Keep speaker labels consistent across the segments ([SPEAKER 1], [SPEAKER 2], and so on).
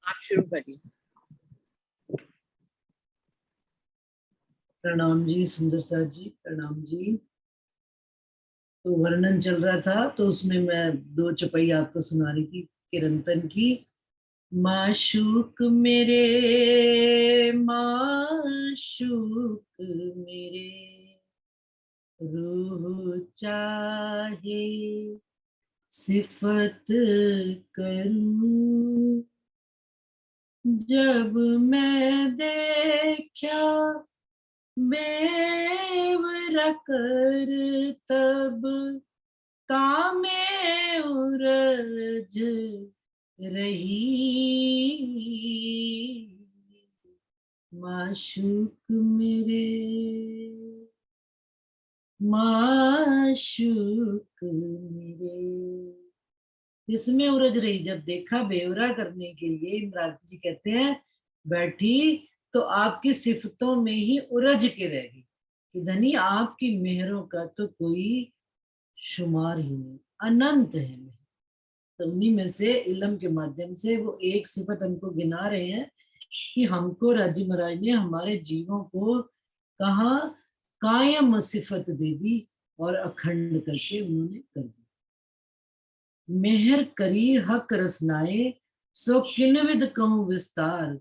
[SPEAKER 1] आप शुरू करिए।
[SPEAKER 2] प्रणाम जी, सुंदर साथ जी, प्रणाम जी। तो वर्णन चल रहा था, तो उसमें मैं दो चौपाई आपको सुना रही थी किरंतन की। माशूक मेरे, माशूक मेरे, रूह चाहे सिफत करूं, जब मैं देखा बेवरा कर, तब कामे उरझ रही। माशूक मेरे, माशूक मेरे, इसमें उलझ रही। जब देखा बेवरा करने के लिए इंद्रावती जी कहते हैं बैठी, तो आपकी सिफतों में ही उलझ के रह गई कि धनी आपकी मेहरों का तो कोई शुमार ही नहीं, अनंत है मेहर। तो उन्हीं में से इल्म के माध्यम से वो एक सिफत हमको गिना रहे हैं कि हमको राजी महाराज ने हमारे जीवों को कहा कायम सिफत दे दी और अखंड करके उन्होंने कर दी। मेहर करी हक रसनाए, सो किन विद कहूं विस्तार,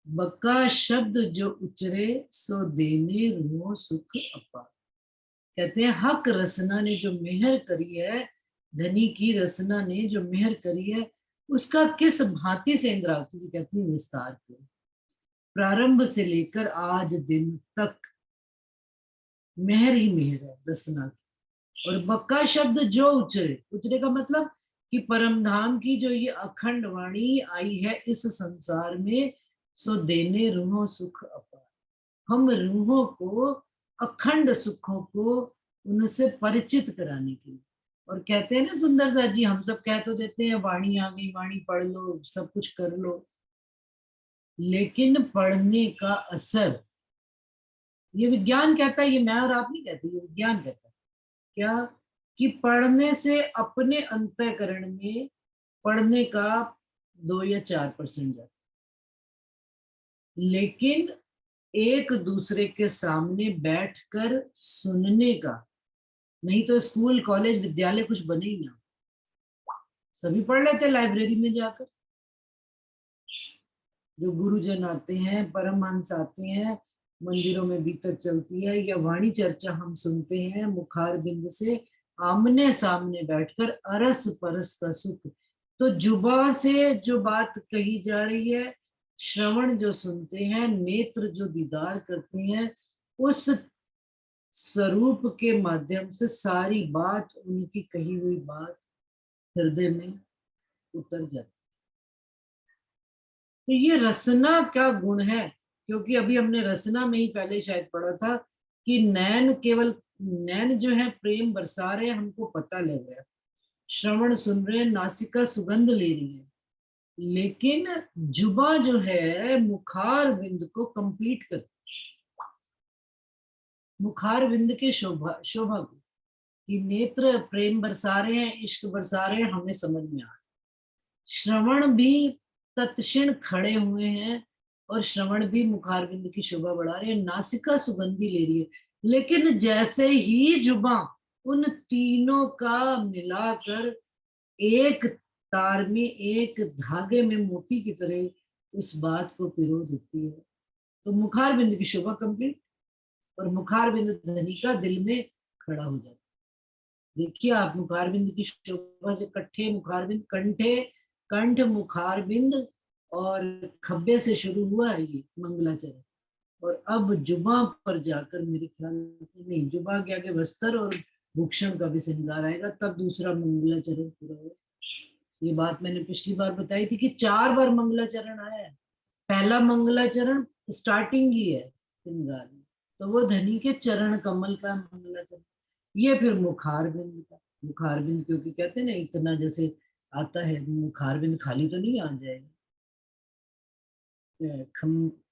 [SPEAKER 2] बका शब्द जो उचरे, सो देने रूह सुख अपार। कहते हैं हक रसना ने जो मेहर करी है, धनी की रसना ने जो मेहर करी है, उसका किस भांति से इंद्रावती जी कहती है विस्तार करो। प्रारंभ से लेकर आज दिन तक मेहर ही मेहर है रसना की। और बक्का शब्द जो उचरे, उचरे का मतलब कि परम धाम की जो ये अखंड वाणी आई है इस संसार में, सो देने रूहों सुख अपार। हम रूहों को अखंड सुखों को उनसे परिचित कराने के लिए। और कहते हैं ना सुंदर सा जी, हम सब कह तो देते हैं वाणी आ गई, वाणी पढ़ लो, सब कुछ कर लो, लेकिन पढ़ने का असर, ये विज्ञान कहता है, ये मैं और आप नहीं कहते, ये विज्ञान कहता है क्या, कि पढ़ने से अपने अंतःकरण में पढ़ने का 2 या 4% जाता, लेकिन एक दूसरे के सामने बैठकर सुनने का, नहीं तो स्कूल कॉलेज विद्यालय कुछ बने ही ना, सभी पढ़ लेते लाइब्रेरी में जाकर। जो गुरुजन आते हैं, परमहंस आते हैं, मंदिरों में बीतक चलती है, या वाणी चर्चा हम सुनते हैं मुखार बिंद से आमने सामने बैठकर, अरस परस का सुख। तो जुबा से जो बात कही जा रही है, श्रवण जो सुनते हैं, नेत्र जो दीदार करते हैं, उस स्वरूप के माध्यम से सारी बात, उनकी कही हुई बात हृदय में उतर जाती। तो ये रसना क्या गुण है, क्योंकि अभी हमने रसना में ही पहले शायद पढ़ा था कि नैन केवल, नैन जो है प्रेम बरसा रहे हैं, हमको पता लग रहा है, श्रवण सुन रहे हैं, नासिका सुगंध ले रही है, लेकिन जुबा जो है मुखार बिंद को कंप्लीट करती, मुखार बिंद के शोभा शोभा को, कि नेत्र प्रेम बरसा रहे हैं, इश्क बरसा रहे हैं, हमें समझ में आ रहा है। श्रवण भी तत्क्षण खड़े हुए हैं, और श्रवण भी मुखार बिंद की शोभा बढ़ा रहे हैं, नासिका सुगंधी ले रही है, लेकिन जैसे ही जुबां उन तीनों का मिलाकर एक तार में, एक धागे में मोती की तरह उस बात को पिरो देती है, तो मुखार बिंद की शोभा कंप्लीट, और मुखार बिंद धनी का दिल में खड़ा हो जाता है। देखिए आप, मुखार बिंद की शोभा से कट्ठे मुखार बिंद, कंठे कंठ मुखार बिंद, और खब्बे से शुरू हुआ है ये मंगलाचरण, और अब जुबा पर जाकर मेरे ख्याल से, नहीं, जुबा के आगे वस्त्र और भूषण का भी श्रृंगार आएगा, तब दूसरा मंगलाचरण पूरा होगा। ये बात मैंने पिछली बार बताई थी कि 4 बार मंगलाचरण आया है। पहला मंगलाचरण स्टार्टिंग ही है श्रृंगार में, तो वो धनी के चरण कमल का मंगलाचरण। ये फिर मुखार बिंद का, मुखार बिंद क्योंकि कहते हैं ना, इतना जैसे आता है, मुखार बिंद खाली तो नहीं आ जाएगा,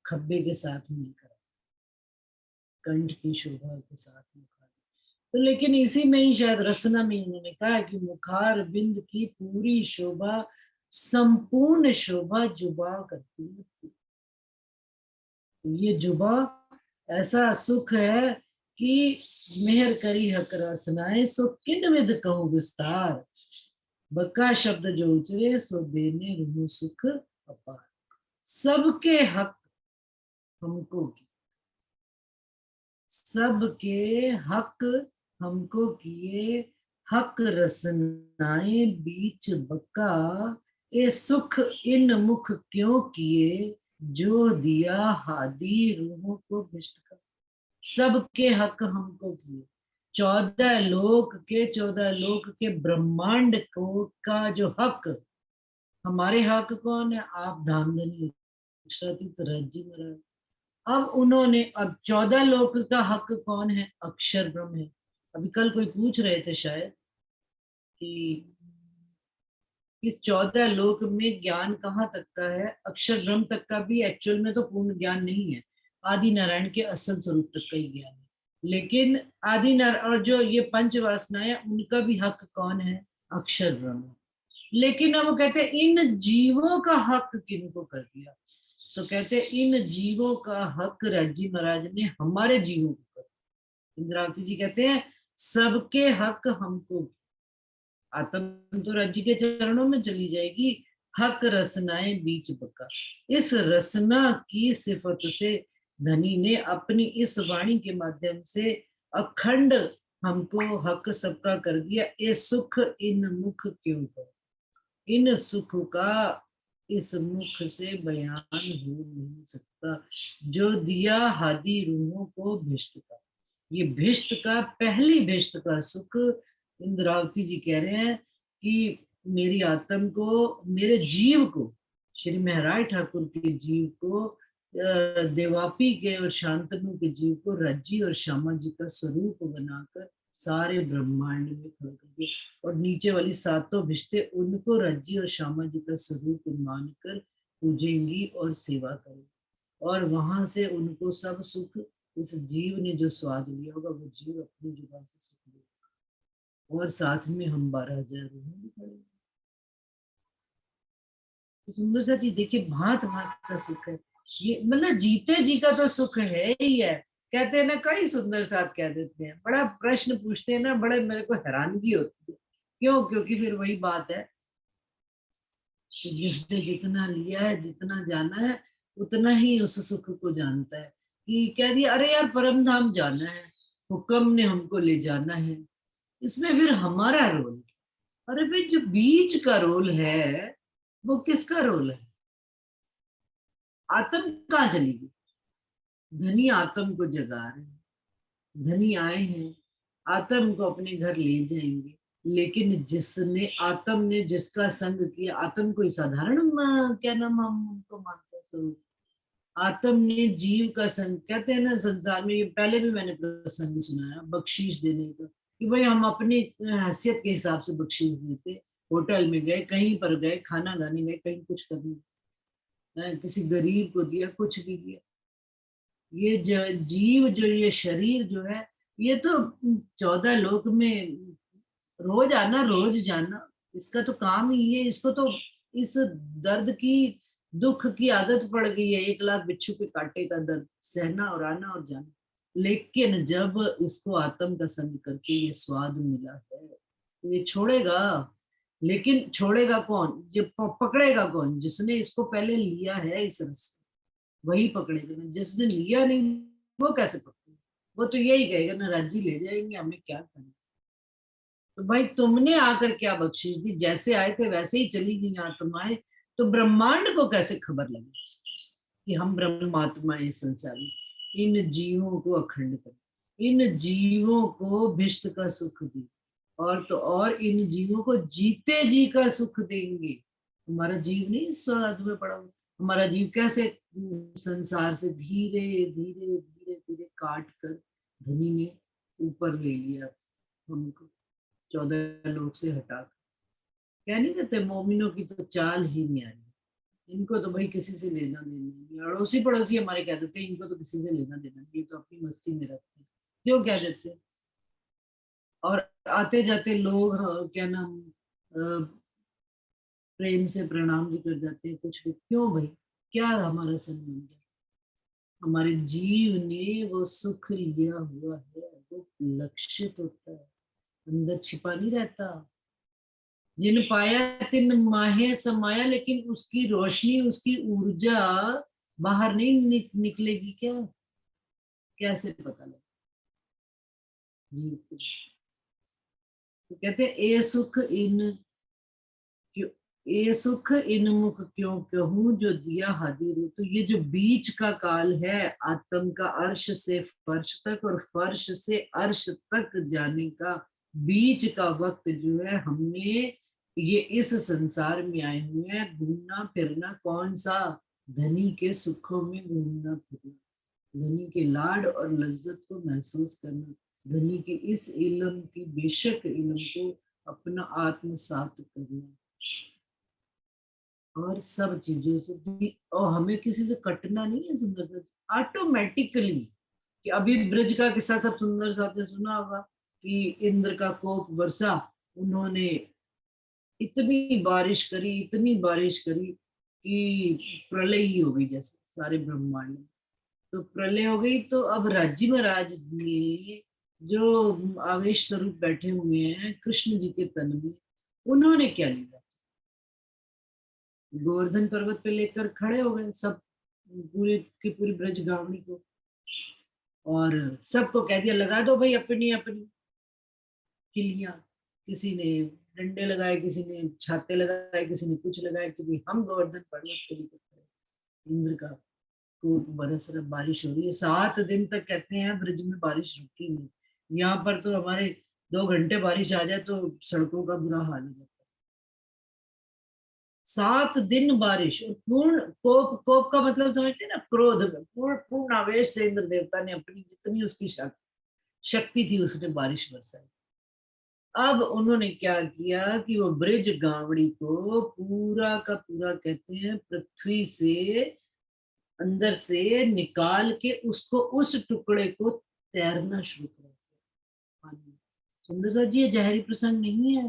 [SPEAKER 2] खब्बे के साथ मिलकर, कंठ की शोभा के साथ मुखार। तो लेकिन इसी में ही शायद रसना में उन्होंने कहा कि मुखार बिंद की पूरी शोभा संपूर्ण शोभा जुबा करती है। ये जुबा ऐसा सुख है कि मेहर करी हक रसनाए, सो किन विद कहूँ विस्तार, बका शब्द जो उचरे सो देने रूह सुख अपार। सबके हक हमको, सबके हक हमको किए, हक रसनाए बीच बका, ये सुख इन मुख क्यों किए, जो दिया हादी रूहों को भिष्ट का। सबके हक हमको किए, 14 लोक के ब्रह्मांड को का जो हक, हमारे हक कौन है? आप धामधनी राज्य महाराज। अब उन्होंने, अब 14 लोक का हक कौन है? अक्षर ब्रह्म है। अभी कल कोई पूछ रहे थे शायद कि इस 14 लोक में ज्ञान कहाँ तक का है? अक्षर ब्रह्म तक का भी एक्चुअल में तो पूर्ण ज्ञान नहीं है, आदि नारायण के असल स्वरूप तक का ही ज्ञान है। लेकिन आदि नारायण और जो ये पंच वासनाएं, उनका भी हक कौन है? अक्षर ब्रह्म। लेकिन अब वो कहते हैं इन जीवों का हक किनको कर दिया? तो कहते हैं इन जीवों का हक राज्य महाराज ने हमारे जीवों को कर दिया। इंद्रावती जी कहते हैं सबके हक हमको, आत्म तो राज्य के चरणों में चली जाएगी, हक रसनाएं बीच बका। इस रसना की सिफत से धनी ने अपनी इस वाणी के माध्यम से अखंड हमको हक सबका कर दिया। ये सुख इन मुख क्यों कर, इन सुख का इस मुख से बयान हो नहीं सकता, जो दिया हादी रूहों को भिष्ट का। ये भिष्ट का, पहली भिष्ट का सुख इंद्रावती जी कह रहे हैं कि मेरी आत्म को, मेरे जीव को, श्री महराज ठाकुर के जीव को, देवापी के और शांतनु के जीव को रज्जी और श्यामा जी का स्वरूप बनाकर सारे ब्रह्मांड में खड़ा कर दिया। और नीचे वाली सातों भिष्टे उनको रज्जी और श्यामा जी का स्वरूप मानकर पूजेंगी और सेवा करेंगी, और वहां से उनको सब सुख, इस जीव ने जो स्वाद लिया होगा वो जीव अपनी जुबान से सुख लेगा, और साथ में हम 12,000 रूह भी पड़ेंगे। तो सुंदर सा चीज देखिए, भांत भांत का सुख है ये, मतलब जीते जी का तो सुख है ही है। कहते हैं ना, कई सुंदर साथ कह देते हैं, बड़ा प्रश्न पूछते हैं ना, बड़े मेरे को हैरानगी होती है। क्यों? क्योंकि फिर वही बात है कि जिसने जितना लिया है, जितना जाना है, उतना ही उस सुख को जानता है। कि कह दिया अरे यार परम धाम जाना है, हुक्म ने हमको ले जाना है, इसमें फिर हमारा रोल, अरे भाई जो बीच का रोल है वो किसका रोल है? आत्म कहाँ चली गई? धनी आत्म को जगा रहे हैं, धनी आए हैं आत्म को अपने घर ले जाएंगे। लेकिन जिसने, आत्म ने जिसका संग किया, आत्म कोई साधारण क्या नाम हम उनको मानते हैं स्वरूप, आत्म ने जीव का संग, कहते हैं ना संसार में, ये पहले भी मैंने प्रसंग सुनाया बख्शीश देने का, कि भाई हम अपनी हैसियत के हिसाब से बख्शीश देते। होटल में गए, कहीं पर गए, खाना खाने गए, कहीं कुछ करने, किसी गरीब को दिया, कुछ भी दिया। ये जीव जो, ये शरीर जो है, ये तो 14 लोक में रोज आना रोज जाना, इसका तो काम ही है। इसको तो इस दर्द की, दुख की आदत पड़ गई है, 1,00,000 बिच्छू के कांटे का दर्द सहना और आना और जाना। लेकिन जब इसको आत्म का संग करके ये स्वाद मिला है तो ये छोड़ेगा। लेकिन छोड़ेगा कौन? जो पकड़ेगा कौन? जिसने इसको पहले लिया है इस रस, वही पकड़ेगा। जिसने लिया नहीं वो कैसे पकड़ेगा? वो तो यही कहेगा ना, राज्य ले जाएंगे, हमें क्या करना। तो भाई तुमने आकर क्या बख्शिश दी? जैसे आए थे वैसे ही चली गई आत्माएं, तो ब्रह्मांड को कैसे खबर लगी कि हम ब्रह्मात्माएं संसारी? इन जीवों को अखंड कर, इन जीवों को भिष्ट का सुख दी, और तो और इन जीवों को जीते जी का सुख देंगे। हमारा जीव नहीं स्वाद में पड़ा हुआ, हमारा जीव कैसे संसार से धीरे धीरे धीरे धीरे काट कर धनी ने ऊपर ले लिया हमको, 14 लोग से हटा। क्या नहीं कहते, मोमिनों की तो चाल ही न्यारी, इनको तो भाई किसी से लेना देना नहीं। अड़ोसी पड़ोसी हमारे कह देते हैं इनको तो किसी से लेना देना नहीं, ये तो अपनी मस्ती में रहते हैं। क्यों कह देते हैं? और आते जाते लोग, क्या नाम, प्रेम से प्रणाम भी कर जाते हैं कुछ भी। क्यों भाई, क्या हमारा संबंध है? हमारे जीव ने वो सुख लिया हुआ है, वो लक्षित होता है, अंदर छिपा नहीं रहता। जिन पाया तिन माहे समाया, लेकिन उसकी रोशनी, उसकी ऊर्जा बाहर नहीं निकलेगी क्या? कैसे पता लगे जीव को? तो कहते हैं, ए सुख इन क्यों, ए सुख इन मुख क्यों कहूं, जो दिया हादि रू। तो ये जो बीच का काल है, आत्म का अर्श से फर्श तक और फर्श से अर्श तक जाने का बीच का वक्त जो है, हमने ये इस संसार में आए हुए हैं घूमना फिरना। कौन सा? धनी के सुखों में घूमना फिरना, धनी के लाड और लज्जत को महसूस करना, धनी की इस इल्म की बेशक इल्म को अपना आत्मसात करना, और सब चीजों से और हमें किसी से कटना नहीं है सुंदरता ऑटोमेटिकली। कि अभी ब्रज का किस्सा सब सुंदर साथ सुना होगा कि इंद्र का कोप वर्षा, उन्होंने इतनी बारिश करी, इतनी बारिश करी कि प्रलय ही हो गई जैसे सारे ब्रह्मांड में। तो प्रलय हो गई, तो अब राज्य महाराज ने जो आवेश स्वरूप बैठे हुए हैं कृष्ण जी के तन में, उन्होंने क्या लिया, गोवर्धन पर्वत पे लेकर खड़े हो गए सब, पूरे की पूरी ब्रज गावनी को, और सबको कह दिया लगा दो भाई अपनी अपनी किलियां। किसी ने डंडे लगाए, किसी ने छाते लगाए, किसी ने कुछ लगाए कि भाई हम गोवर्धन पर्वत को लेकर खड़े। इंद्र का खूब बरस रहा, बारिश हो रही है 7 दिन तक। कहते हैं ब्रज में बारिश रुकी नहीं। यहाँ पर तो हमारे 2 घंटे बारिश आ जाए तो सड़कों का बुरा हाल हो जाता है। 7 दिन बारिश, और पूर्ण कोप, कोप का मतलब समझते हैं ना, क्रोध में पूर्ण पूर्ण आवेश से इंद्र देवता ने अपनी जितनी उसकी शक्ति थी उसने बारिश बरसाई। अब उन्होंने क्या किया कि वो ब्रिज गावड़ी को पूरा का पूरा कहते हैं पृथ्वी से अंदर से निकाल के उसको, उस टुकड़े को तैरना शुरू कर दिया पानी में। सुंदरता जी, ये जहरी प्रसंग नहीं है।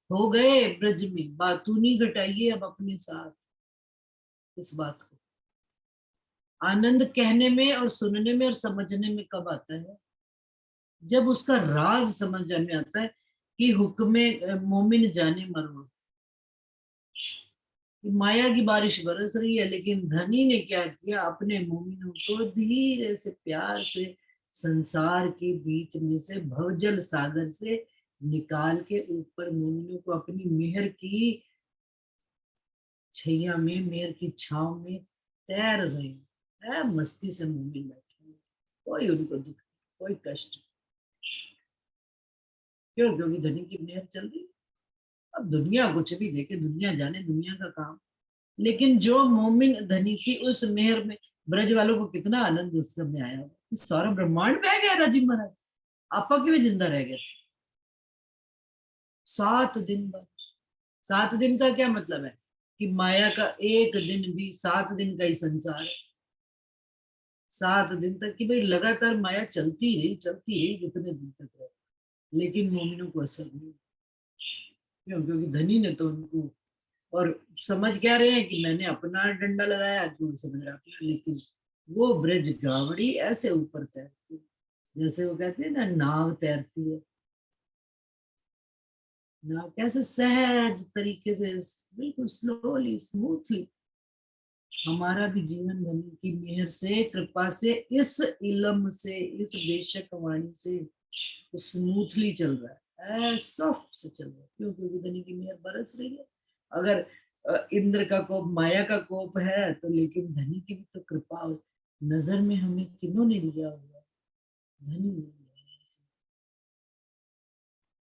[SPEAKER 2] हो गए ब्रज में, बातूनी घटाइए अब अपने साथ इस बात को। आनंद कहने में और सुनने में और समझने में कब आता है? जब उसका राज समझ में आता है कि हुक्मे मोमिन जाने मरवा। माया की बारिश बरस रही है, लेकिन धनी ने क्या किया, अपने मोमिनों को धीरे से प्यार से संसार के बीच में से, भवजल सागर से निकाल के ऊपर मोमिनों को अपनी मेहर की छैया में, मेहर की छाव में तैर रहे हैं। मस्ती से मोमिन बैठे हैं, कोई उनको दुख, कोई कष्ट। क्यों? क्योंकि धनी की मेहर चल रही है। अब दुनिया कुछ भी देखे, दुनिया जाने, दुनिया का काम। लेकिन जो मोमिन धनी की उस मेहर में, ब्रज वालों को कितना आनंद उस समय आया होगा। सारा ब्रह्मांड बह गया राजीव महाराज, आपा क्यों जिंदा रह गए? 7 दिन बाद। 7 दिन का क्या मतलब है कि माया का एक दिन भी 7 दिन का ही संसार है। 7 दिन तक कि भाई लगातार माया चलती रही, चलती रही, कितने दिन तक रहे, लेकिन मोमिनों को असर नहीं। क्यों? क्योंकि धनी ने तो उनको, और समझ क्या रहे हैं कि मैंने अपना डंडा लगाया, जो समझ रहा अपना, लेकिन वो ब्रज गावड़ी ऐसे ऊपर तैरती है, जैसे वो कहते हैं ना नाव तैरती है। नाव कैसे सहज तरीके से, बिल्कुल स्लोली स्मूथली। हमारा भी जीवन धनी की मेहर से, कृपा से, इस इलम से, इस बेशक वाणी से स्मूथली चल रहा है, सॉफ्ट से चल रहा है। क्यों? क्योंकि धनी की मेहर बरस रही है। अगर इंद्र का कोप, माया का कोप है, तो लेकिन धनी की भी तो कृपा और नजर में हमें किन्होंने लिया हुआ है? धनी ने लिया है।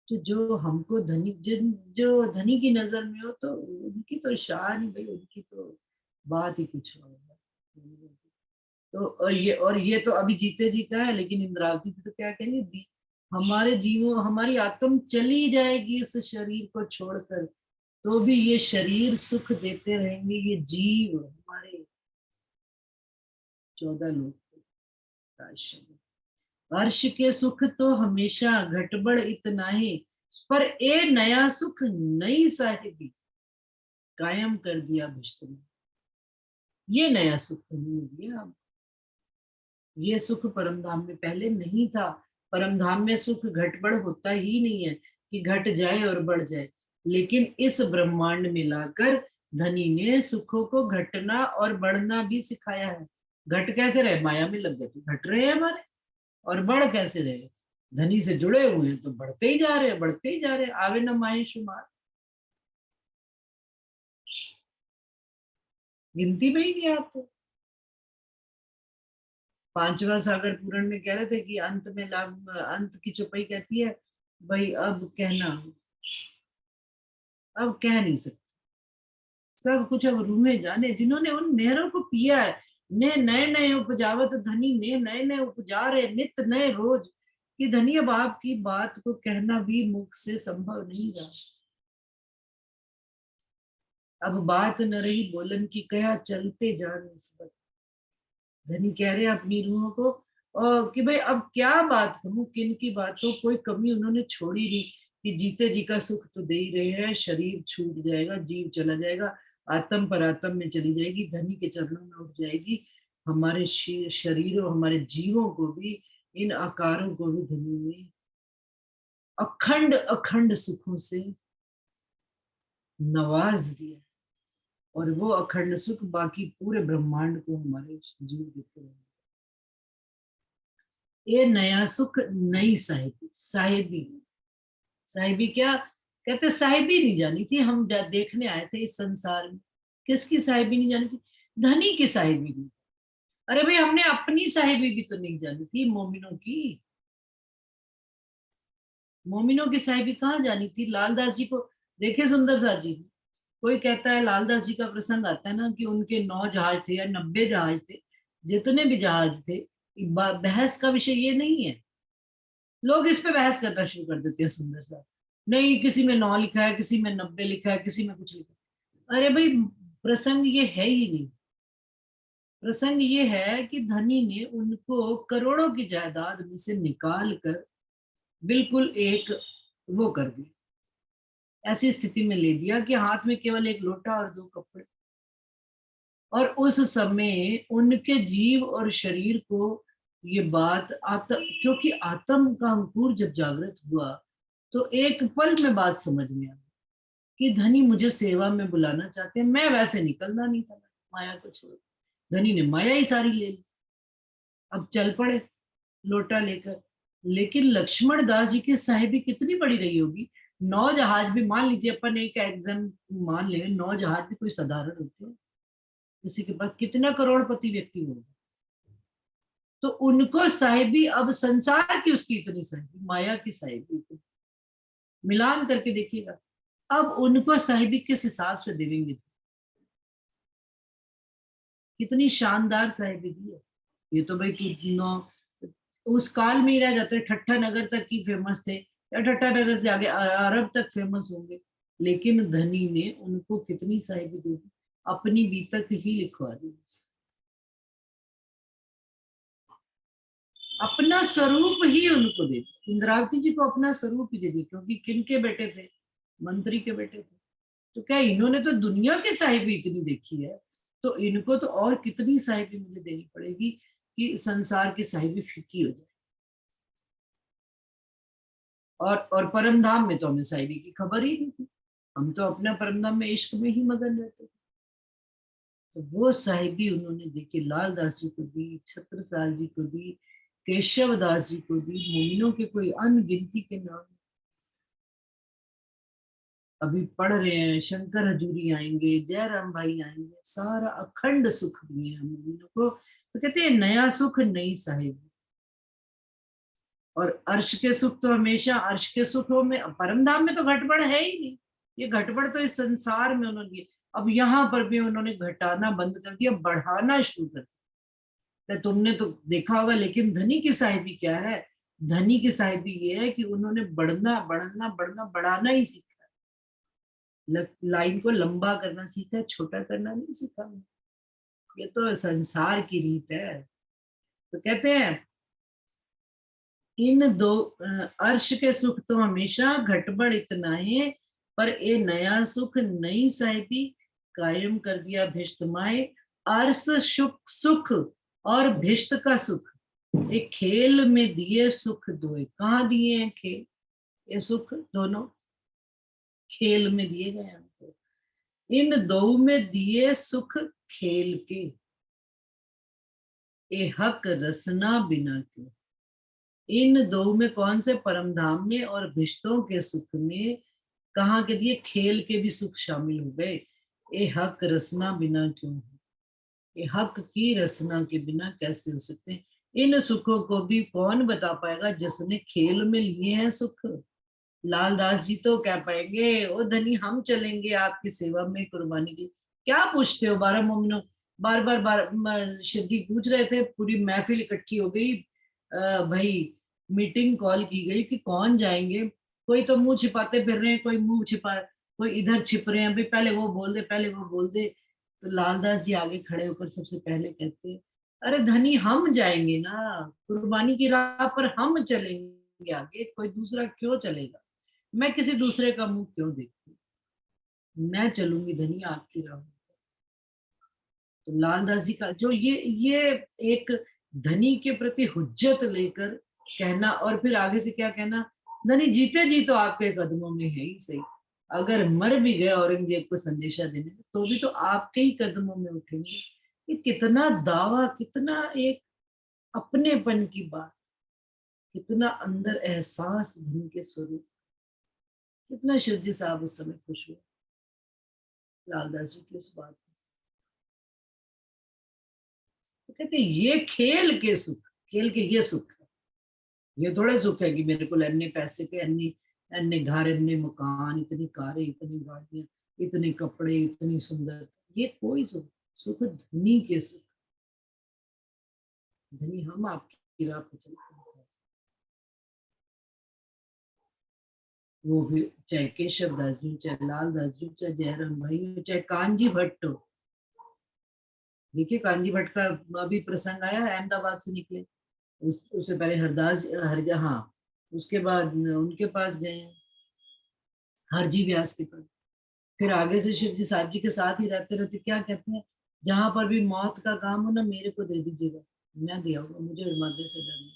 [SPEAKER 2] तो जो हमको धनी, जिन जो धनी की नजर में हो, तो उनकी तो शान ही भाई, उनकी तो बात ही कुछ और है। तो और ये तो अभी जीते जी का है, लेकिन इंद्रावती तो क्या कहेंगे, हमारे जीवों, हमारी आत्म चली जाएगी इस शरीर को छोड़कर, तो भी ये शरीर सुख देते रहेंगे, ये जीव हमारे 14 लोग अर्श के सुख तो हमेशा घटबड़ इतना ही, पर ए नया सुख नई साहेबी। कायम कर दिया भिष्ट ने। ये नया सुख नहीं दिया। अब ये सुख परमधाम में पहले नहीं था। परमधाम में सुख घटबढ़ होता ही नहीं है कि घट जाए और बढ़ जाए, लेकिन इस ब्रह्मांड में लाकर धनी ने सुखों को घटना और बढ़ना भी सिखाया है। घट कैसे रहे, माया में लग गए तो घट रहे हैं हमारे, और बढ़ कैसे रहे, धनी से जुड़े हुए हैं तो बढ़ते ही जा रहे हैं, बढ़ते ही जा रहे हैं। आवे न माहे शुमार, गिनती में ही नहीं आते। पांचवा सागर पूरण में कह रहे थे कि अंत में लाभ, अंत की चौपाई कहती है भाई अब कहना, अब कह नहीं सकते, सब कुछ अब रूहे जाने जिन्होंने उन नहरों को पिया है। ने नए नए उपजावत धनी, ने नए नए उपजा रहे नित नए रोज, कि धनी अब आपकी बात को कहना भी मुख से संभव नहीं रहा। अब बात न रही बोलन की, कहा चलते जा निस्बत। धनी कह रहे हैं अपनी रूहों को, और कि भाई अब क्या बात कहूं, किन की बातों, कोई कमी उन्होंने छोड़ी नहीं, कि जीते जी का सुख तो दे ही रहे हैं, शरीर छूट जाएगा, जीव चला जाएगा, आत्म परात्म में चली जाएगी, धनी के चरणों में उठ जाएगी। हमारे शरीरों, हमारे जीवों को भी, इन आकारों को भी धनी ने अखंड अखंड सुखों से नवाज दिया, और वो अखंड सुख बाकी पूरे ब्रह्मांड को हमारे जीव देते हैं। ये नया सुख नई साहिबी, साहिबी, साहिबी क्या कहते, साहिबी नहीं जानी थी। हम देखने आए थे इस संसार में, किसकी साहिबी नहीं जानी थी, धनी की साहिबी नहीं। अरे भाई हमने अपनी साहिबी भी तो नहीं जानी थी, मोमिनों की, मोमिनों की साहिबी कहाँ जानी थी। लालदास जी को देखे, सुंदर सा जी, कोई कहता है, लालदास जी का प्रसंग आता है ना कि उनके 9 जहाज थे या 90 जहाज थे, जितने भी जहाज थे, बहस का विषय ये नहीं है। लोग इस पे बहस करना शुरू कर देते हैं, सुंदर सा, नहीं किसी में 9 लिखा है, किसी में 90 लिखा है, किसी में कुछ लिखा है। अरे भाई प्रसंग ये है ही नहीं। प्रसंग ये है कि धनी ने उनको करोड़ों की जायदाद में से निकाल कर बिल्कुल एक वो कर दिया, ऐसी स्थिति में ले दिया कि हाथ में केवल एक लोटा और 2 कपड़े। और उस समय उनके जीव और शरीर को ये बात आत्म, क्योंकि आत्म का अंकुर जब जागृत हुआ तो एक पल में बात समझ में आई कि धनी मुझे सेवा में बुलाना चाहते हैं। मैं वैसे निकलना नहीं था, माया को छोड़, धनी ने माया ही सारी ले ली। अब चल पड़े लोटा लेकर। लेकिन लक्ष्मण दास जी की साहिबी कितनी बड़ी रही होगी। 9 जहाज भी, मान लीजिए अपन एक एग्जाम मान ले, 9 जहाज भी कोई साधारण होते हैं, किसी के पास कितना करोड़पति व्यक्ति होगा, तो उनको साहिबी, अब संसार की उसकी इतनी साहिबी, माया की साहिबी इतनी, मिलान करके देखिएगा। अब उनको साहिबी किस हिसाब से देवेंगे, कितनी शानदार साहिबी दी है। ये तो भाई नौ उस काल में ही रह जाते, ठट्ठा नगर तक ही फेमस थे, या ठट्ठा नगर से आगे अरब तक फेमस होंगे। लेकिन धनी ने उनको कितनी साहिबी दे दी, अपनी बीतक ही लिखवा दी, अपना स्वरूप ही उनको दे दिया। इंद्रावती जी को अपना स्वरूप ही दे दिया, क्योंकि किनके बेटे थे, मंत्री के बेटे थे। तो क्या इन्होंने तो दुनिया की साहिबी इतनी देखी है, तो इनको तो और कितनी साहिबी मुझे देनी पड़ेगी कि संसार की साहिबी फीकी हो जाए। और परम धाम में तो हमें साहिबी की खबर ही नहीं थी, हम तो अपना परम धाम में इश्क में ही मगन रहते थे। तो वो साहिबी उन्होंने देखी, लाल दास जी को दी, छत्रसाल जी को दी, केशव दास जी को दी, मोमिनों के कोई अनगिनती के नाम अभी पढ़ रहे हैं। शंकर हजूरी आएंगे, जयराम भाई आएंगे, सारा अखंड सुख दिए हम मोमिनों को। तो कहते हैं नया सुख नई साहिबी। और अर्श के सुख तो हमेशा, अर्श के सुखों में, परम धाम में तो घटबड़ है ही नहीं। ये घटबड़ तो इस संसार में उन्होंने की। अब यहाँ पर भी उन्होंने घटाना बंद कर दिया, बढ़ाना शुरू कर दिया। तो तुमने तो देखा होगा, लेकिन धनी की साहिबी क्या है, धनी की साहिबी ये है कि उन्होंने बढ़ना बढ़ना बढ़ना, बढ़ाना ही सीखा, लाइन को लंबा करना सीखा, छोटा करना नहीं सीखा। ये तो संसार की रीत है। तो कहते हैं इन दो अर्श के सुख तो हमेशा घटबड़ इतना है, पर ये नया सुख नई साहिबी, कायम कर दिया भिष्टमाए, अर्स सुख सुख और भिष्ट का सुख। एक खेल में दिए सुख दोए, कहाँ दिए हैं खेल, ये सुख दोनों खेल में दिए गए हमको। इन दो में दिए सुख खेल के, ए हक रसना बिना क्यों। इन दो में कौन से, परम धाम में और भिष्टों के सुख में कहाँ के दिए, खेल के भी सुख शामिल हो गए। ए हक रसना बिना क्यों है, ये हक की रचना के बिना कैसे हो सकते हैं। इन सुखों को भी कौन बता पाएगा जिसने खेल में लिए हैं सुख। लालदास जी तो कह पाएंगे, ओ धनी हम चलेंगे आपकी सेवा में कुर्बानी की। क्या पूछते हो 12 मोमिनों, बार बार शिव जी पूछ रहे थे, पूरी महफिल इकट्ठी हो गई, भाई मीटिंग कॉल की गई कि कौन जाएंगे। कोई तो मुंह छिपाते फिर रहे हैं, कोई मुंह छिपा, कोई इधर छिप रहे हैं, भाई पहले वो बोल दे, पहले वो बोल दे। तो लालदास जी आगे खड़े होकर सबसे पहले कहते हैं, अरे धनी हम जाएंगे ना कुर्बानी की राह पर, हम चलेंगे आगे, कोई दूसरा क्यों चलेगा, मैं किसी दूसरे का मुंह क्यों देखूं, मैं चलूंगी धनी आपकी राह। तो लालदास जी का जो ये एक धनी के प्रति हुज्जत लेकर कहना, और फिर आगे से क्या कहना, धनी जीते जी तो आपके कदमों में है ही सही, अगर मर भी गए औरंगजेब को संदेशा देने तो भी तो आपके ही कदमों में उठेंगे। ये कितना दावा, कितना एक अपनेपन की बात, कितना अंदर एहसास धनी के स्वरूप, कितना शिवजी साहब उस समय खुश हुए लालदास जी की उस बात में। तो कहते ये खेल के सुख, खेल के ये सुख है, ये थोड़े सुख है कि मेरे को अन्य पैसे के, अन्य अन्य घर, अन्य मकान, इतनी कारें, इतनी गाड़ियां, इतने कपड़े, इतनी सुंदर, ये कोई सुख, सुख धनी के सुख। धनी हम आपकी राह पे चलते हैं, वो भी चाहे केशव दास जी, चाहे लाल दास जी, चाहे जयराम भाई हो, चाहे कांजी भट्ट हो। देखिए कांजी भट्ट का अभी प्रसंग आया, अहमदाबाद से निकले, उससे पहले हरदास हर, हाँ उसके बाद उनके पास गए हरजी व्यास के पास, फिर आगे से शिव जी साहब जी के साथ ही रहते रहते क्या कहते हैं, जहां पर भी मौत का काम हो ना मेरे को दे दीजिएगा, मैं दे आऊंगा, मुझे मादे से डर नहीं।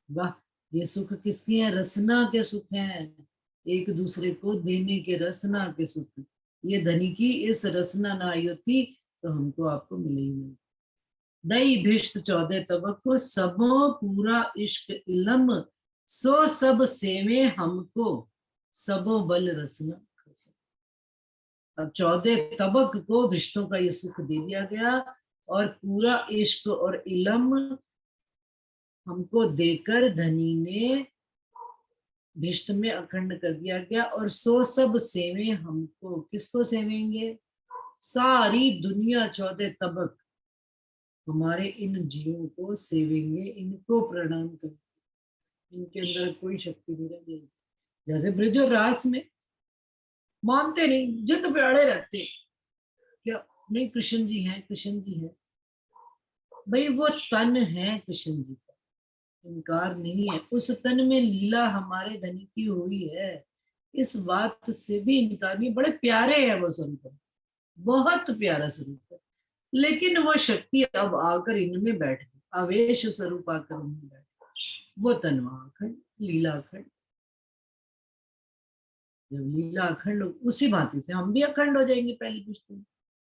[SPEAKER 2] वाह, ये सुख किसकी है, रसना के सुख हैं, एक दूसरे को देने के रसना के सुख। ये धनी की इस रसना ना आई होती तो हमको आपको मिले ही नहीं। दई भिष्ट 14 तबक को सबो पूरा इश्क इलम, सो सब सेवे हमको, सबो बल रसना। अब 14 तबक को भिष्टों का ये सुख दे दिया गया, और पूरा इश्क और इलम हमको देकर धनी ने भिष्ट में अखंड कर दिया गया, और सो सब सेवे हमको, किसको सेवेंगे, सारी दुनिया 14 तबक हमारे इन जीवों को सेवेंगे, इनको प्रणाम कर, इनके अंदर कोई शक्ति नहीं रह जाएगी। जैसे ब्रिज और रास में मानते नहीं, जिद पे अड़े रहते, क्या नहीं कृष्ण जी हैं, कृष्ण जी हैं, भाई वो तन है कृष्ण जी का, इनकार नहीं है, उस तन में लीला हमारे धनी की हुई है, इस बात से भी इनकार नहीं। बड़े प्यारे है वो स्वरूप, बहुत प्यारा स्वरूप है, लेकिन वो शक्ति अब आकर इनमें बैठ गई, आवेश स्वरूप आकर इनमें बैठ गई, वो तनवा अखंड, लीला अखंड। जब लीला अखंड, उसी भांति से हम भी अखंड हो जाएंगे पहली पुष्टि में।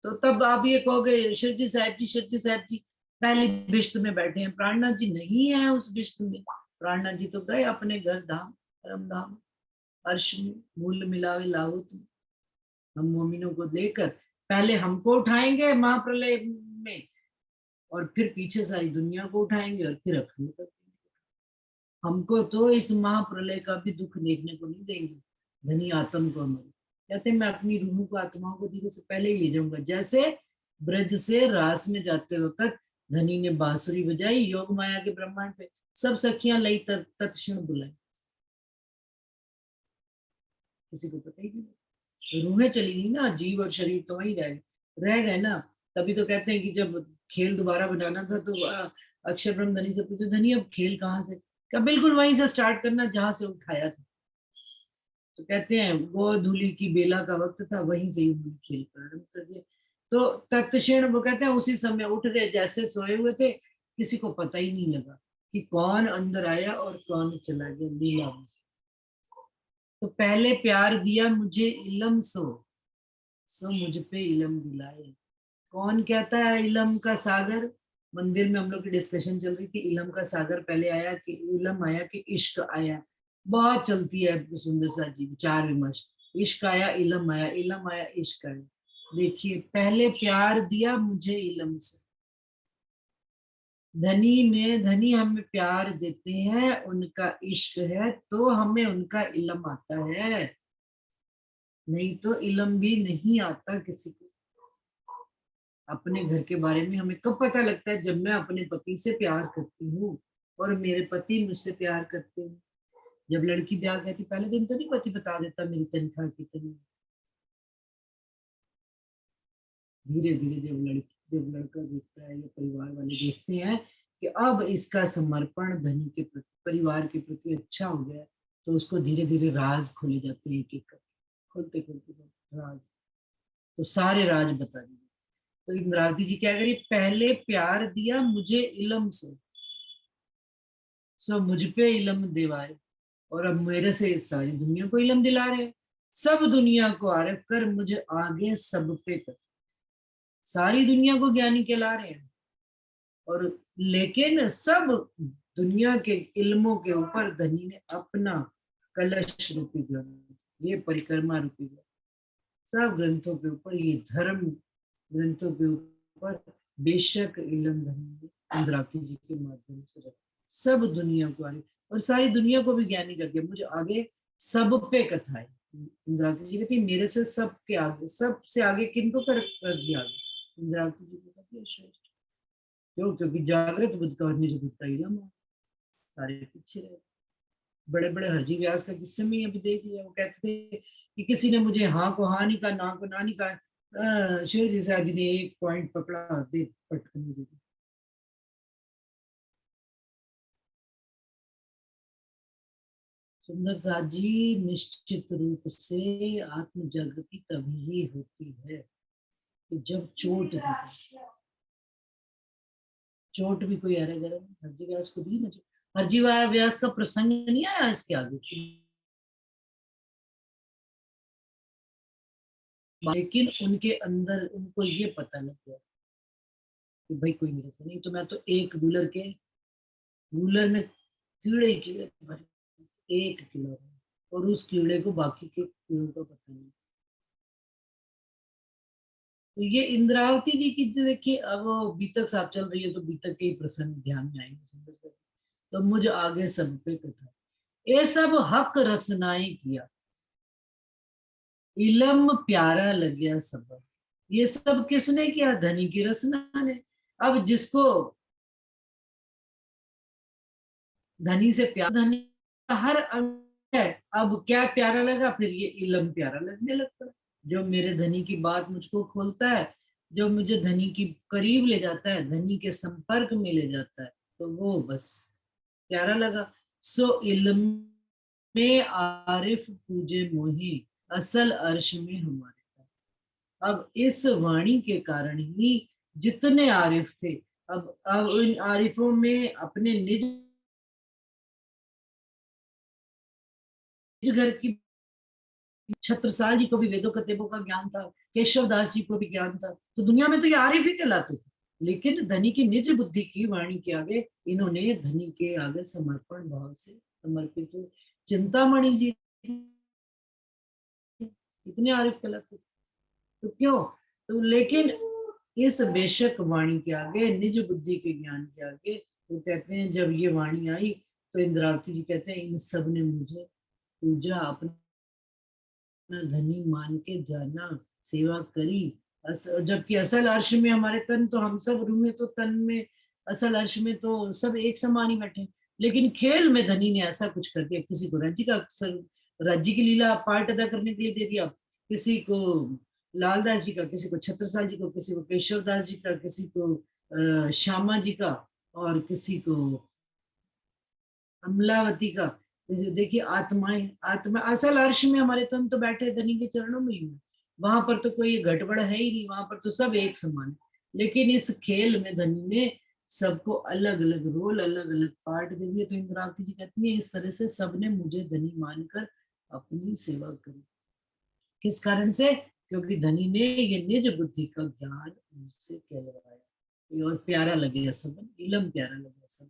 [SPEAKER 2] तो तब आप ये कहोगे शिवजी साहब जी, शिवजी साहब जी पहली भिष्ट में बैठे हैं, प्राणनाथ जी नहीं है उस भिष्ट में, प्राणनाथ जी तो गए अपने घर धाम, परम धाम, अर्श में, मूल मिलावे लाहुत में। हम मोमिनों को लेकर पहले हमको उठाएंगे महाप्रलय में, और फिर पीछे सारी दुनिया को उठाएंगे, और फिर अखंड कर देंगे। हमको तो इस महाप्रलय का भी दुख देखने को नहीं देंगे, धनी आत्म को हमारी, कहते मैं अपनी रूह को, आत्माओं को धीरे से पहले ही ले जाऊंगा। जैसे ब्रज से रास में जाते वक्त धनी ने बांसुरी बजाई, योग माया के ब्रह्मांड पे सब सखियां लई तत्क्षण बुलाई, किसी को पता ही नहीं, रूहें चली गई ना, जीव और शरीर तो वही रह गए ना। तभी तो कहते हैं कि जब खेल दोबारा बनाना था तो अक्षर ब्रह्म धनी से पूछे, धनी अब खेल कहाँ से, क्या बिल्कुल वहीं से स्टार्ट करना जहां से उठाया था। तो कहते हैं गोधूलि की बेला का वक्त था, वहीं से ही उन्होंने खेल प्रारंभ कर दिया। तो तत्क्षण वो कहते हैं उसी समय उठ गए, जैसे सोए हुए थे, किसी को पता ही नहीं लगा कि कौन अंदर आया और कौन चला गया लीला में। तो पहले प्यार दिया मुझे इलम सो मुझ पे इलम दिलाए। कौन कहता है इलम का सागर? मंदिर में हम लोग की डिस्कशन चल रही थी, इलम का सागर पहले आया कि इलम आया कि इश्क आया। बहुत चलती है सुंदर सा जी विचार विमर्श। इश्क आया, इलम आया, इश्क आया। देखिए, पहले प्यार दिया मुझे इलम से। धनी हमें प्यार देते हैं, उनका इश्क है तो हमें उनका इलम आता है, नहीं तो इलम भी नहीं आता किसी को। अपने घर के बारे में हमें कब पता लगता है? जब मैं अपने पति से प्यार करती हूँ और मेरे पति मुझसे प्यार करते हैं। जब लड़की ब्याह कहती, पहले दिन तो नहीं पति बता देता मेरी तनख्वाह कितनी। धीरे धीरे जब लड़का देखता है या परिवार वाले देखते हैं कि अब इसका समर्पण धनी के प्रति, परिवार के प्रति अच्छा हो गया, तो उसको धीरे धीरे राज खोले जाते हैं, एक एक करके खोलते खोलते राज। तो सारे राज बता दिए। तो इंद्रावती जी क्या करी? पहले प्यार दिया मुझे इलम से, सो मुझ पे इलम दिवाए। और अब मेरे से सारी दुनिया को इलम दिला रहे हैं। सब दुनिया को आरिफ कर, मुझे आगे सब पे कर। सारी दुनिया को ज्ञानी कहला रहे हैं, और लेकिन सब दुनिया के इल्मों के ऊपर धनी ने अपना कलश रूपी ग्रंथ, ये परिक्रमा रूपी ग्रंथ, सब ग्रंथों के ऊपर, ये धर्म ग्रंथों के ऊपर बेशक इलम धनी ने इंद्रावती जी के माध्यम से रखा। सब दुनिया को आगे, और सारी दुनिया को भी ज्ञानी कर दिया। मुझे आगे सब पे कथाएं। इंद्रावती जी कहती मेरे से सबके आगे, सबसे आगे किनको कर दिया आगे? इंद्रावती जी को कहती है श्रेष्ठ। क्यों? क्योंकि जागृत बुद्ध का और निज बुद्ध का इलम है, सारे पीछे रहे। बड़े बड़े हरजी व्यास का किस्से में अभी देख लिया, वो कहते थे कि किसी ने मुझे हाँ को हाँ नहीं कहा, ना को ना नहीं कहा, शिव जी साहब जी ने एक पॉइंट पकड़ा, दे पट करने दे। सुंदर साथ जी, निश्चित रूप से आत्म जागृति तभी होती है कि जब चोट दी। चोट भी कोई अरे गरे हरजी व्यास को दी ना, हरजी व्यास का प्रसंग नहीं आया इसके आगे, लेकिन उनके अंदर उनको ये पता लग गया कि भाई कोई मेरे से नहीं। तो मैं तो एक रूलर में कीड़े कीड़े भरे, एक कीड़ा, और उस कीड़े को बाकी के कीड़ों का पता नहीं। तो ये इंद्रावती जी की देखिए, अब वो बीतक साहब चल रही है तो बीतक के ही प्रसंग ध्यान में आएंगे सुंदर से। तो मुझ आगे सब पे कथा, ये सब हक रसनाई किया, इलम प्यारा लग गया सब। ये सब किसने किया? धनी की रसना ने। अब जिसको धनी से प्यार, धनी का हर अंग है, अब क्या प्यारा लगा? फिर ये इलम प्यारा लगने लगता है। जो मेरे धनी की बात मुझको खोलता है, जो मुझे धनी की करीब ले जाता है, धनी के संपर्क में ले जाता है, तो वो बस प्यारा लगा। सो इल्म में आरिफ पूजे मोही, असल अर्श में हमारे था। अब इस वाणी के कारण ही जितने आरिफ थे, अब इन आरिफों में अपने निज घर की, छत्रसाल जी को भी वेदों कतेबों का ज्ञान था, केशव दास जी को भी ज्ञान था, तो दुनिया में तो ये आरिफ ही कहलाते थे। लेकिन धनी की निज बुद्धि की वाणी के आगे इन्होंने धनी के आगे समर्पण भाव से समर्पित हुए। चिंतामणि जी इतने आरिफ कहलाते, तो क्यों? तो लेकिन इस बेशक वाणी के आगे, निज बुद्धि के ज्ञान के आगे, वो कहते हैं जब ये वाणी आई तो इंद्रावती जी कहते हैं इन सब ने मुझे पूजा, अपना धनी मान के जाना, सेवा करी। जबकि असल अर्श में हमारे तन, तो हम सब रूह में तो तन में, असल अर्श में तो सब एक समान ही बैठे। लेकिन खेल में धनी ने ऐसा कुछ कर दिया, किसी को राज्य का राज्य की लीला पार्ट अदा करने के लिए दे दिया, किसी को लालदास जी का, किसी को छत्रसाल जी को, किसी को केशव दास जी का, किसी को श्यामा जी का, और किसी को अमलावती का। देखिए आत्माएं, आत्मा असल अर्श में हमारे तन तो बैठे धनी के चरणों में ही है, वहां पर तो कोई गड़बड़ है ही नहीं, वहां पर तो सब एक समान है। लेकिन इस खेल में धनी ने सबको अलग अलग रोल, अलग अलग पार्ट दे दिए। तो इंद्रावती जी कहती है इस तरह से सबने मुझे धनी मानकर अपनी सेवा करी। किस कारण से? क्योंकि धनी ने ये निज बुद्धि का ज्ञान मुझसे कहलवाया। ये और प्यारा लगे सब, इलम प्यारा लगे सब।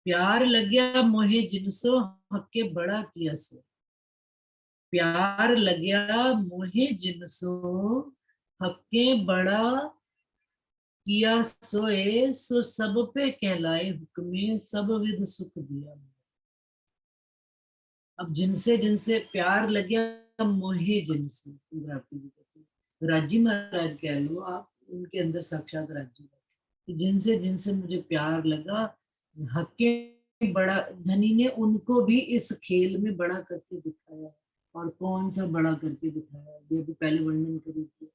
[SPEAKER 2] प्यार लग्या मोहे जिनसो, हक्के बड़ा किया सो। प्यार लग्या मोहे जिनसो, हक्के बड़ा किया सोए। सो सब पे कहलाए हुक्मे, सब विध सुख दिया। अब जिनसे जिनसे प्यार लग्या मोहे जिनसे, इंद्रावती जी कहती है, राजी महाराज कह लो आप, उनके अंदर साक्षात राजी है। जिनसे जिनसे मुझे प्यार लगा, हक्के बड़ा, धनी ने उनको भी इस खेल में बड़ा करके दिखाया। और कौन सा बड़ा करके दिखाया, ये भी पहले वर्णन करी थी।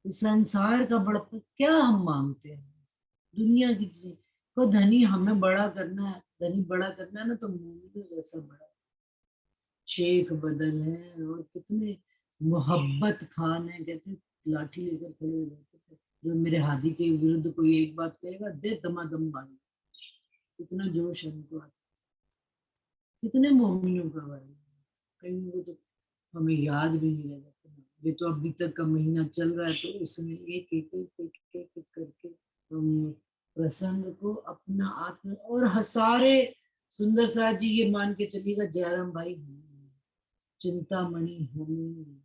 [SPEAKER 2] इस संसार का बड़प्पन क्या हम मांगते हैं, दुनिया की चीजें को। धनी हमें बड़ा करना है, धनी बड़ा करना है ना, तो मोमिन जैसा बड़ा शेख बदल है। और कितने मोहब्बत खान है, कहते लाठी लेकर खड़े हो जाते थे, जो मेरे हाथी के विरुद्ध कोई एक बात कहेगा दे दमादम मार। कितना जोश है उनको, कितने मोमिनों का भाई। कहीं को तो हमें याद भी नहीं रह जाता। ये तो अभी तक का महीना चल रहा है, तो उसमें एक एक एक एक एक एक करके हम प्रसंग को अपना आत्म और सारे सुंदर साथ जी ये मान के चलिएगा, जयराम भाई हमें, चिंतामणि हमें,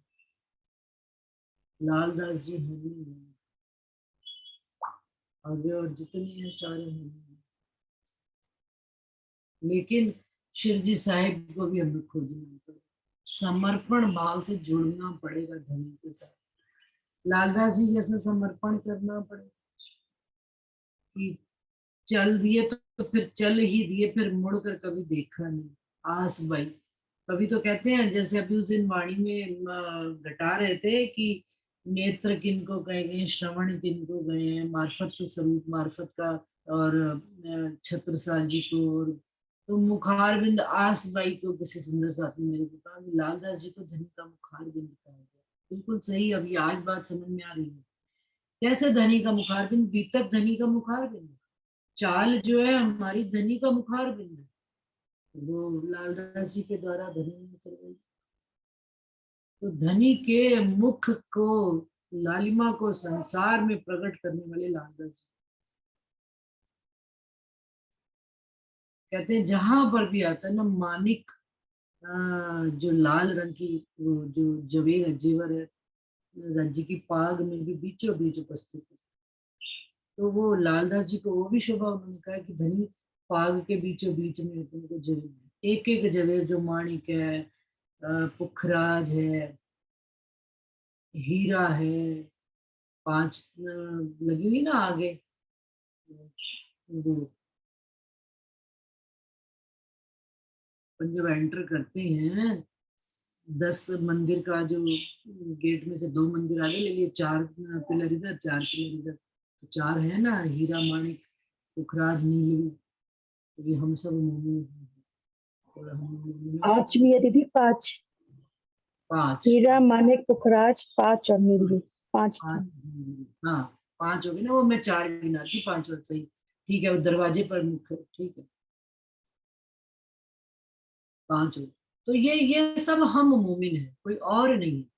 [SPEAKER 2] लालदास जी हमें, आगे और जितने हैं सारे हमें। लेकिन शिव जी साहिब को भी हमें खोजना पड़ेगा, समर्पण भाव से जुड़ना पड़ेगा धनी के साथ। लालदास जी जैसे समर्पण करना पड़ेगा कि चल दिए तो फिर चल ही दिए, फिर मुड़कर कभी देखा नहीं। आस भाई कभी तो कहते हैं, जैसे अभी उस दिन वाणी में घटा रहे थे कि नेत्र किनको कहे गए, श्रवण किनको गए हैं, मार्फत स्वरूप मार्फत का, और छत्रसाल जी को, और तो मुखार बिंद आस बाई को किसी सुंदर साथी ने मेरे को कहा कि लालदास जी को धनी का मुखार बिंद कहा गया। बिल्कुल सही, अभी आज बात समझ में आ रही है। कैसे धनी का मुखार बिंद, बीतक धनी का मुखार बिंद, चाल जो है हमारी धनी का मुखार बिंद है, वो लालदास जी के द्वारा धनी में उतर गई। तो धनी के मुख को, लालिमा को संसार में प्रकट करने वाले लालदास जी। कहते हैं जहां पर भी आता है ना मानिक, जो लाल रंग की वो जो जवेर जेवर है, राज्य की पाग में भी बीचों बीच उपस्थित है। तो वो लालदास जी को वो भी शोभा, उन्होंने कहा कि धनी पाग के बीचों बीच में तुमको जवेर, एक एक जवेर जो माणिक है, पुखराज है, हीरा है, पांच लगी हुई ना आगे, वो अपन जब एंटर करते हैं 10 मंदिर का जो गेट में से 2 मंदिर आगे ले लिए, 4 पिलर इधर 4 पिलर इधर, तो 4 है ना, हीरा माणिक पुखराज नीलगिरी। तो ये हम सब मोमिन हैं, और हम मोमिनों को
[SPEAKER 1] 5 भी है दीदी, 5।
[SPEAKER 2] 5
[SPEAKER 1] हीरा मानिक पुखराज 5 और नीलगिरी, 5
[SPEAKER 2] 5
[SPEAKER 1] था।
[SPEAKER 2] हाँ 5 हो गए ना, वो मैं 4 गिना थी, 5 और सही। ठीक है, वो दरवाजे पर मुख्य, ठीक है 5 हो। तो ये सब हम मोमिन हैं, कोई और नहीं है।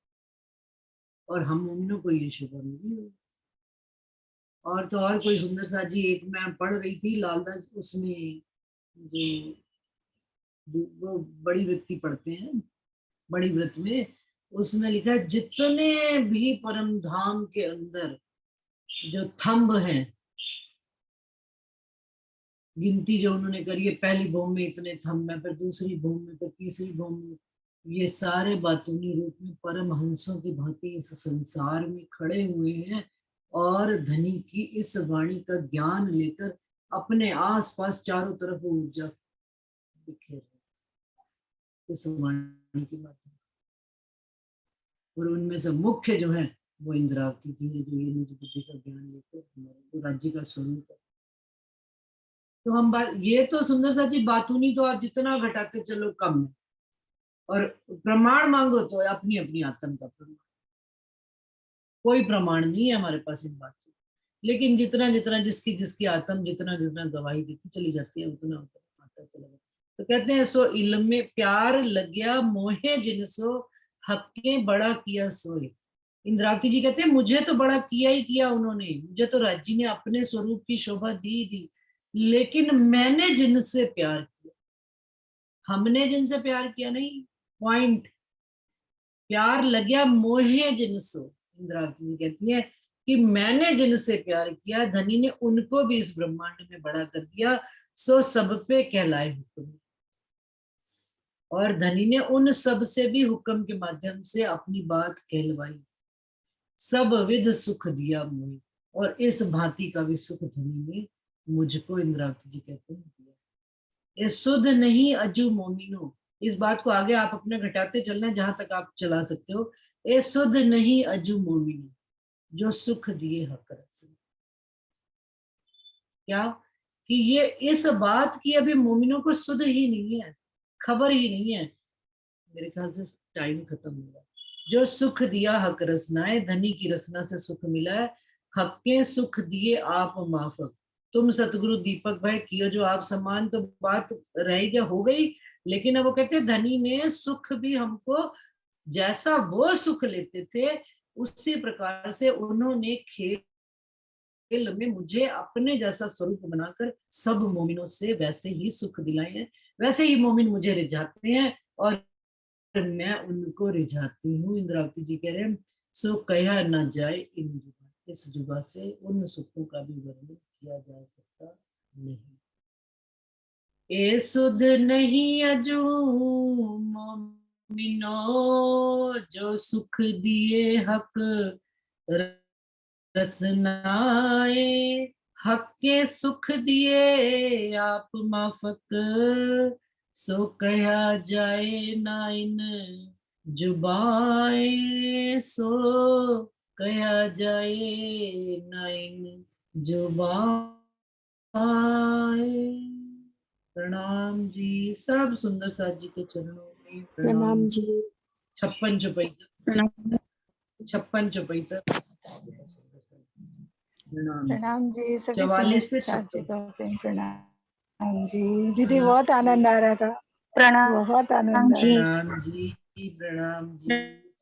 [SPEAKER 2] और हम मोमिनों को ये शुक्र नहीं है। और तो और कोई सुंदर सा जी, एक मैं पढ़ रही थी लालदास, उसमें जो वो बड़ी वृत्ति पढ़ते हैं, बड़ी व्रत में, उसमें लिखा है जितने भी परम धाम के अंदर जो थंब हैं, गिनती जो उन्होंने करी है, पहली भूमि में इतने थंब है, फिर दूसरी भूमि में, फिर तीसरी भूमि में, ये सारे बातूनी रूप में परम हंसों की भांति इस संसार में खड़े हुए हैं, और धनी की इस वाणी का ज्ञान लेकर अपने आसपास चारों तरफ वो ऊर्जा बिखेर इस वाणी की बात। और उनमें से मुख्य जो है वो इंद्रावती जी है, जो ये निज बुद्धि का ज्ञान लेकर हमारे राज्य का स्वरूप है। तो हम बात, ये तो सुंदर सा जी बातूनी तो आप जितना घटाते चलो कम है, और प्रमाण मांगो तो अपनी अपनी आत्म का प्रमाण, कोई प्रमाण नहीं है हमारे पास इन बातों। लेकिन जितना जितना जिसकी जिसकी आत्म जितना जितना गवाही देती चली जाती है उतना उतना आता चला जाता। तो कहते हैं सो इल्म में प्यार लग्या मोहे जिनसो हक्के बड़ा किया सोए। इंद्रावती जी कहते हैं मुझे तो बड़ा किया ही किया उन्होंने, मुझे तो राज जी ने अपने स्वरूप की शोभा दी दी, लेकिन मैंने जिनसे प्यार किया, हमने जिनसे प्यार किया नहीं। पॉइंट, प्यार लग्या मोहे जिनसो, इंद्रावती जी कहती है कि मैंने जिनसे प्यार किया धनी ने उनको भी इस ब्रह्मांड में बड़ा कर दिया, सो सब पे कहलाए हुक्म। और धनी ने उन सब से भी हुक्म के माध्यम से अपनी बात कहलवाई। सब विध सुख दिया मुझे, और इस भांति का भी सुख धनी ने मुझको, इंद्रावती जी कहते हैं, दिया। ये सुध नहीं अजू मोमिनो, इस बात को आगे आप अपने घटाते चलना जहां तक आप चला सकते हो। ए सुध नहीं अजू मोमिनो, जो सुख दिए हक रस। क्या कि ये इस बात की अभी मोमिनों को सुध ही नहीं है, खबर ही नहीं है। मेरे ख्याल से टाइम खत्म हुआ। जो सुख दिया हक रसनाए, धनी की रसना से सुख मिला है। हक्के सुख दिए आप माफक, तुम सतगुरु दीपक भाई कियो जो आप समान, तो बात रह गया हो गई। लेकिन अब वो कहते धनी ने सुख भी हमको, जैसा वो सुख लेते थे उसी प्रकार से उन्होंने खेल में मुझे अपने जैसा स्वरूप बनाकर सब मोमिनों से वैसे ही सुख दिलाए हैं। वैसे ही मोमिन मुझे रिझाते हैं और मैं उनको रिझाती हूँ। इंद्रावती जी कह रहे हैं सो कहा ना जाए इन जुबा, इस जुबा से उन सुखों का भी वर्णन किया जा सकता नहीं। ए सुध नहीं अजू मोमिनो, जो सुख दिए हक रसनाए, हक के सुख दिए आप माफक, सो कहा जाए ना इन जुबाए, सो कहा जाए ना इन जुबाए। प्रणाम जी, सब सुंदर साथ जी के चरणों में
[SPEAKER 1] प्रणाम जी।
[SPEAKER 2] 56 चौपाई तक, 56 चौपाई तक
[SPEAKER 3] प्रणाम जी। सभी
[SPEAKER 2] 44 से
[SPEAKER 3] साथ जी
[SPEAKER 2] 56।
[SPEAKER 3] का प्रेम प्रणाम जी। दीदी बहुत आनंद आ रहा था,
[SPEAKER 4] प्रणाम
[SPEAKER 3] बहुत आनंद आ रहा था।
[SPEAKER 2] प्रणाम जी, प्रणाम जी,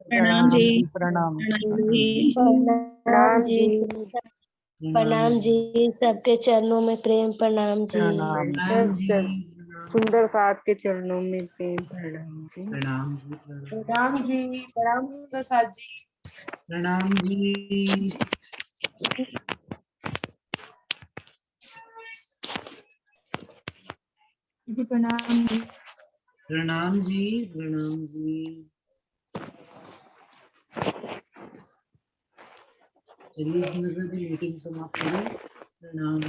[SPEAKER 4] प्रणाम जी,
[SPEAKER 5] प्रणाम
[SPEAKER 4] प्रणाम जी,
[SPEAKER 5] प्रणाम जी, सबके चरणों में प्रेम प्रणाम जी।
[SPEAKER 3] प्रणाम
[SPEAKER 2] प्रणाम जी,
[SPEAKER 3] सुंदर साथ के चरणों में प्रेम प्रणाम जी।
[SPEAKER 2] प्रणाम जी,
[SPEAKER 4] प्रणाम जी, प्रणाम सुंदर साथ जी,
[SPEAKER 2] प्रणाम जी,
[SPEAKER 3] प्रणाम जी।
[SPEAKER 2] प्रणाम जी, प्रणाम जी। चलिए इसमें से भी मीटिंग समाप्त करें। प्रणाम जी।